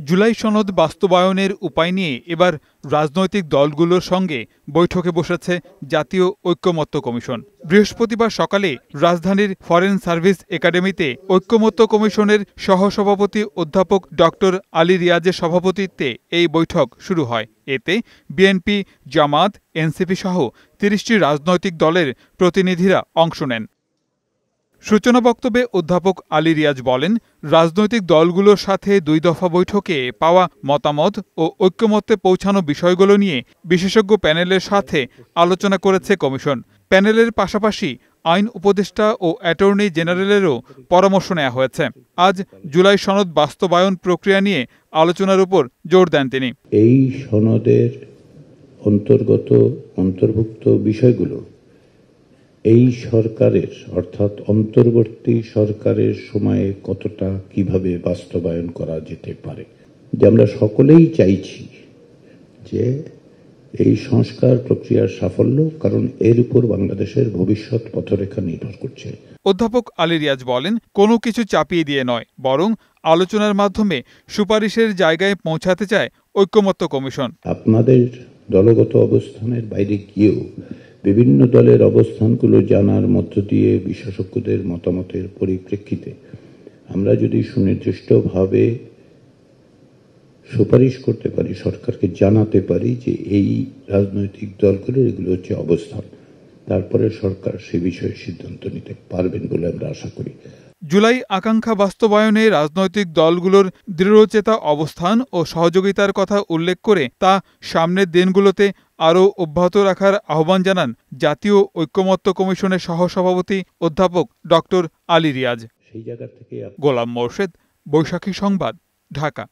জুলাই সনদ বাস্তবায়নের উপায় নিয়ে এবার রাজনৈতিক দলগুলোর সঙ্গে বৈঠকে বসেছে জাতীয় ঐকমত্য কমিশন। বৃহস্পতিবার সকালে রাজধানীর ফরেন সার্ভিস একাডেমিতে ঐকমত্য কমিশনের সহসভাপতি অধ্যাপক ডক্টর আলী রিয়াজের সভাপতিত্বে এই বৈঠক শুরু হয়। এতে বিএনপি, জামাত, এনসিপি সহ ৩০টি রাজনৈতিক দলের প্রতিনিধিরা অংশ নেন। সূচনা বক্তব্যে অধ্যাপক আলী রিয়াজ বলেন, রাজনৈতিক দলগুলোর সাথে ২ দফা বৈঠকে পাওয়া মতামত ও ঐকমত্যে পৌঁছানো বিষয়গুলো নিয়ে বিশেষজ্ঞ প্যানেলের সাথে আলোচনা করেছে কমিশন। প্যানেলের পাশাপাশি আইন উপদেষ্টা ও অ্যাটর্নি জেনারেলেরও পরামর্শ নেওয়া হয়েছে। আজ জুলাই সনদ বাস্তবায়ন প্রক্রিয়া নিয়ে আলোচনার উপর জোর দেন তিনি। এই সনদের অন্তর্ভুক্ত বিষয়গুলো এই সরকারের অর্থাৎ অন্তর্বর্তী সরকারের সময়ে কতটা কিভাবে বাস্তবায়ন করা যেতে পারে। যে আমরা সকলেই চাইছি যে এই সংস্কার প্রক্রিয়ার সাফল্য, কারণ এর উপর বাংলাদেশের ভবিষ্যৎ পথরেখা নির্ভর করছে। অধ্যাপক আলী রিয়াজ বলেন, কোনো কিছু চাপিয়ে দিয়ে নয়, বরং আলোচনার মাধ্যমে সুপারিশের জায়গায় পৌঁছাতে চায় ঐকমত্য কমিশন। আপনাদের দলগত অবস্থানের বাইরে গিয়েও বিভিন্ন দলের অবস্থানগুলো জানার মধ্য দিয়ে বিশেষজ্ঞদের মতামতের পরিপ্রেক্ষিতে আমরা যদি সুনির্দিষ্টভাবে সুপারিশ করতে পারি, সরকারকে জানাতে পারি যে এই রাজনৈতিক দলগুলোর এগুলো হচ্ছে অবস্থান, তারপরে সরকার সে বিষয়ে সিদ্ধান্ত নিতে পারবেন বলে আমরা আশা করি। জুলাই আকাঙ্ক্ষা বাস্তবায়নে রাজনৈতিক দলগুলোর দৃঢ়চেতা অবস্থান ও সহযোগিতার কথা উল্লেখ করে তা সামনের দিনগুলোতে আরও অব্যাহত রাখার আহ্বান জানান জাতীয় ঐকমত্য কমিশনের সহসভাপতি অধ্যাপক ডক্টর আলী রিয়াজ। সেই জায়গা থেকে গোলাম মোর্শেদ, বৈশাখী সংবাদ, ঢাকা।